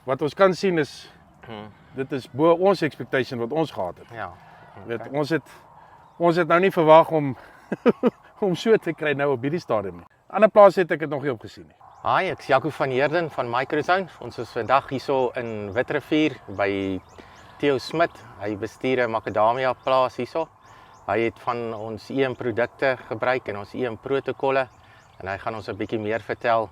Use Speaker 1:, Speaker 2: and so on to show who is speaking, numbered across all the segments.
Speaker 1: wat ons kan sien is dit is bo ons expectation wat ons gehad het.
Speaker 2: Ja.
Speaker 1: Weet, ons het nou nie verwag om om so te kry nou op hierdie stadium nie. Ander plase het ek dit nog nie opgesien nie.
Speaker 2: Hi, ek is Jaco van Heerden van Microzone. Ons is vandag hierso in Witrifuur by Theo Smit. Hy bestuur 'n makadamia plaas hierso. Hy het van ons EM produkte gebruik en ons EM protokolle en hy gaan ons 'n bietjie meer vertel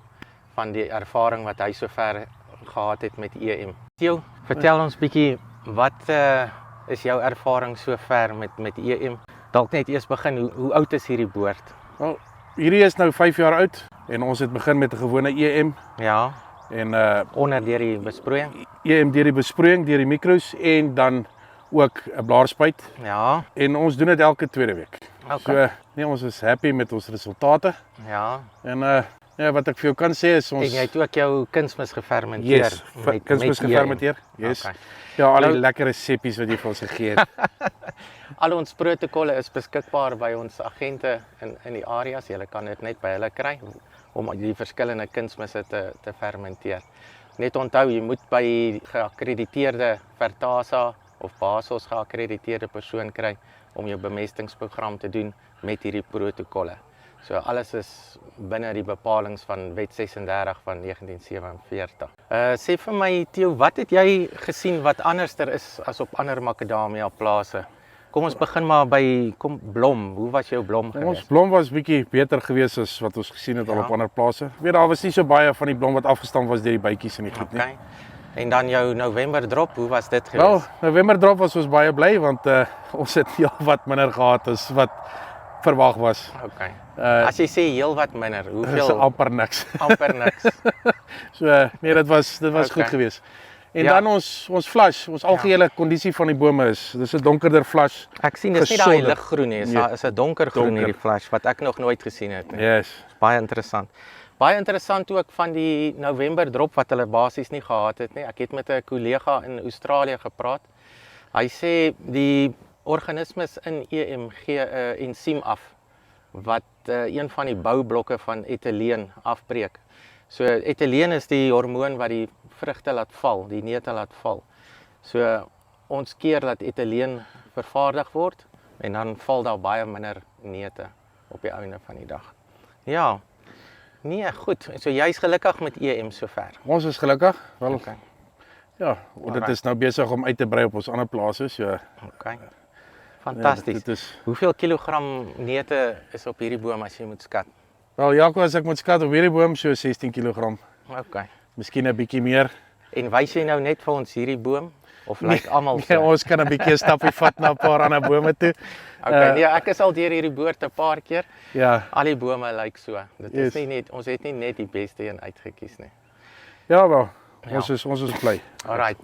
Speaker 2: van die ervaring wat hy sover gehad het met EM. Theo, vertel ons bietjie wat is jou ervaring sover met EM? Dalk net eers begin, hoe oud is hierdie boord?
Speaker 1: Wel, hierdie is nou 5 jaar oud en ons het begin met 'n gewone EM
Speaker 2: Ja,
Speaker 1: en
Speaker 2: onder deur die besproeiing.
Speaker 1: EM deur die besproeiing, deur die mikros en dan ook 'n blaarspuit
Speaker 2: Ja,
Speaker 1: en ons doen dit elke tweede week.
Speaker 2: okay.
Speaker 1: So nee, ons is happy met ons resultate
Speaker 2: Ja.
Speaker 1: en ja, wat ek vir jou kan sê is ons
Speaker 2: En jy het ook jou kunsmis gefermenteer.
Speaker 1: yes, kunsmis gefermenteer. Yes.
Speaker 2: Okay.
Speaker 1: Ja, al die
Speaker 2: Nou-
Speaker 1: lekker reseppies wat jy vir ons gegee het.
Speaker 2: Al ons protokolle is beskikbaar by ons agente in die areas. Jy kan dit net by hulle kry om die verskillende kunsmisse te fermenteer. Net onthou, jy moet by geakkrediteerde Vertasa of Basos geakkrediteerde persoon kry om jou bemestingsprogram te doen met hierdie protokolle. So alles is binne die bepalinge van Wet 36 van 1947. Sê vir my Theo, wat het jy gesien wat anderster is as op ander makadamia plase? Kom ons begin maar by blom. Hoe was jou blom
Speaker 1: Ons
Speaker 2: geweest?
Speaker 1: blom was bietjie beter geweest as wat ons gesien het al
Speaker 2: Ja.
Speaker 1: op ander plase. Weet daar was nie so baie van die blom wat afgestam was deur die bytjies en die goed nie.
Speaker 2: Okay. En dan jou November drop, hoe was dit
Speaker 1: Wel,
Speaker 2: geweest?
Speaker 1: November drop was ons baie bly want ons het heel wat minder gehad as wat verwag was.
Speaker 2: Okay.
Speaker 1: Uh
Speaker 2: As jy sê heel wat minder,
Speaker 1: Dis
Speaker 2: hoeveel?
Speaker 1: amper niks.
Speaker 2: Amper niks.
Speaker 1: So nee, dit was
Speaker 2: Okay.
Speaker 1: goed geweest. En
Speaker 2: Ja.
Speaker 1: dan ons flush, ons algehele kondisie van die bome is. Dis 'n donkerder flush.
Speaker 2: Ek sien dis nie daai
Speaker 1: Gesonder.
Speaker 2: liggroen nie,
Speaker 1: Nee.
Speaker 2: is 'n donkergroen
Speaker 1: Donker.
Speaker 2: hierdie flash wat ek nog nooit gesien het nie.
Speaker 1: Yes.
Speaker 2: Baie interessant. Baie interessant ook van die November drop wat hulle basies nie gehad het nie. Ek het met 'n kollega in Australië gepraat. Hy sê die organismes in EM gee 'n ensiem af wat een van die boublokke van etileen afbreek. So etileen is die hormoon wat die vrugte laat val, die neute laat val. So ons keer dat etileen vervaardig word en dan val daar baie minder neute op die einde van die dag. Ja. Nee, goed. So jy's gelukkig met EM sover.
Speaker 1: Ons is gelukkig. Wel,
Speaker 2: Okay.
Speaker 1: ja, dit is nou besig om uit te brei op ons ander plase. So
Speaker 2: Okay. Fantasties.
Speaker 1: dit is
Speaker 2: Hoeveel kilogram neute is op hierdie boom as jy moet skat?
Speaker 1: wel Jaco, as ek moet skat op hierdie boom so 16 kg.
Speaker 2: Okay.
Speaker 1: Miskien 'n bietjie meer.
Speaker 2: En wys jy nou net vir ons hierdie boom of lyk almal so?
Speaker 1: Ja, ons kan 'n bietjie 'n stappie vat na 'n paar ander bome toe.
Speaker 2: Okay, nee, ek is al deur hierdie boord 'n paar keer.
Speaker 1: Ja.
Speaker 2: Al die bome lyk so. Dit is
Speaker 1: Yes.
Speaker 2: nie net ons het nie net die beste een uitgekies nie.
Speaker 1: Ja, wel.
Speaker 2: Ja.
Speaker 1: Ons is bly.
Speaker 2: Alright.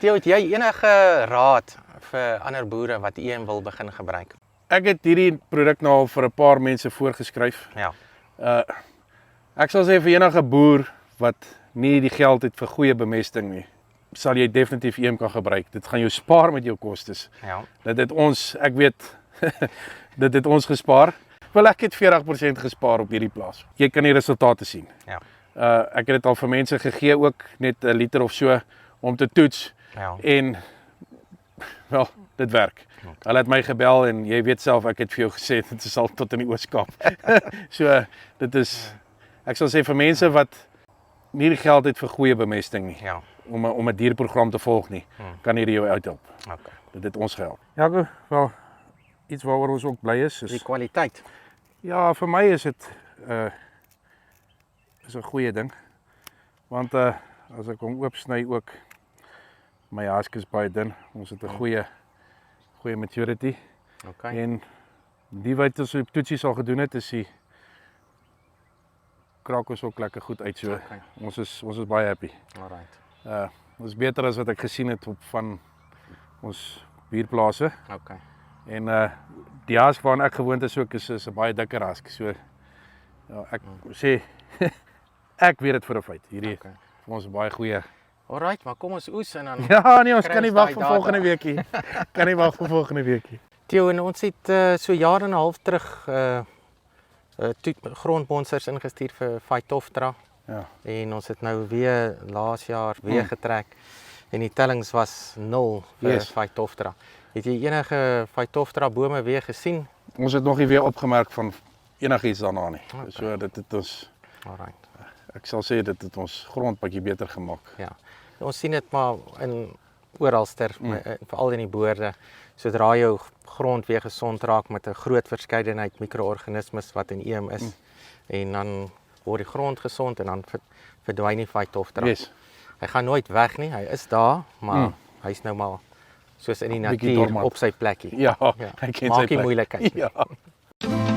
Speaker 2: Theo, het jy enige raad vir ander boere wat EM wil begin gebruik?
Speaker 1: Ek het hierdie produk nou al vir 'n paar mense voorgeskryf.
Speaker 2: Ja.
Speaker 1: Ek sal sê vir enige boer wat nie die geld het vir goeie bemesting nie, sal jy definitief EM kan gebruik. Dit gaan jou spaar met jou kostes.
Speaker 2: Ja.
Speaker 1: Dit het ons, ek weet, dit het ons gespaar. Wel, ek het 40% gespaar op hierdie plaas. Jy kan die resultate sien.
Speaker 2: Ja.
Speaker 1: Ek het dit al vir mense gegee ook, net 'n liter of so om te toets
Speaker 2: Ja.
Speaker 1: en wel, dit werk. Hulle het my gebel en jy weet self, ek het vir jou gesê dit is al tot in die Oos-Kaap. So dit is, ek sal sê vir mense wat nie die geld het vir goeie bemesting nie,
Speaker 2: Ja.
Speaker 1: om 'n dierprogram te volg nie, kan hierdie jou uithelp.
Speaker 2: Okay.
Speaker 1: Dit het ons gehelp. Ja, wel, iets waaroor ons ook bly is
Speaker 2: Die kwaliteit.
Speaker 1: ja, vir my is dit is 'n goeie ding. Want as ek hom oopsny ook, my husk is baie dun. Ons het 'n goeie maturity.
Speaker 2: Okay.
Speaker 1: En die wat ons op toetsies al gedoen het, is die kraak ons ook lekker goed uit so.
Speaker 2: Okay.
Speaker 1: Ons is baie happy.
Speaker 2: Alright.
Speaker 1: Ons is beter as wat ek gesien het op van ons buurplase.
Speaker 2: Okay.
Speaker 1: En die husk waarna ek gewoond is ook is 'n baie dikker husk. So ja, ek sê ek weet dit vir 'n feit. Hierdie
Speaker 2: Okay.
Speaker 1: vir ons 'n baie goeie.
Speaker 2: Alright, maar kom ons oes en dan
Speaker 1: Ja, nee, ons
Speaker 2: kry
Speaker 1: kan nie
Speaker 2: ons
Speaker 1: wag
Speaker 2: daai
Speaker 1: vir
Speaker 2: data.
Speaker 1: volgende weekie. Kan nie wag vir volgende weekie.
Speaker 2: Theo, en ons het so jaar en 'n half terug grondmonsters ingestuur vir Phytophthora
Speaker 1: Ja.
Speaker 2: En ons het nou weer laas jaar weer getrek en die tellings was 0 vir
Speaker 1: Yes.
Speaker 2: Phytophthora. Het jy enige Phytophthora bome weer gesien?
Speaker 1: Ons het nog nie weer opgemerk van enigiets daarna nie.
Speaker 2: Okay.
Speaker 1: So dit het ons,
Speaker 2: Alright.
Speaker 1: ek sal sê dit het ons grond bietjie beter gemaak.
Speaker 2: Ja. Ons sien dit maar in oralster, veral in die boorde. Sodra jou grond weer gesond raak met 'n groot verskeidenheid mikroorganismes wat in eem is en dan word die grond gesond en dan verdwyn die Phytophthora.
Speaker 1: Yes.
Speaker 2: Hy gaan nooit weg nie, hy is daar, maar hy's nou maar soos in die
Speaker 1: Bietjie
Speaker 2: natuur
Speaker 1: dormant.
Speaker 2: op sy plekkie.
Speaker 1: Ja,
Speaker 2: Ja.
Speaker 1: hy ken
Speaker 2: Maak
Speaker 1: sy
Speaker 2: nie
Speaker 1: plek.
Speaker 2: moeilikheid nie.
Speaker 1: Ja.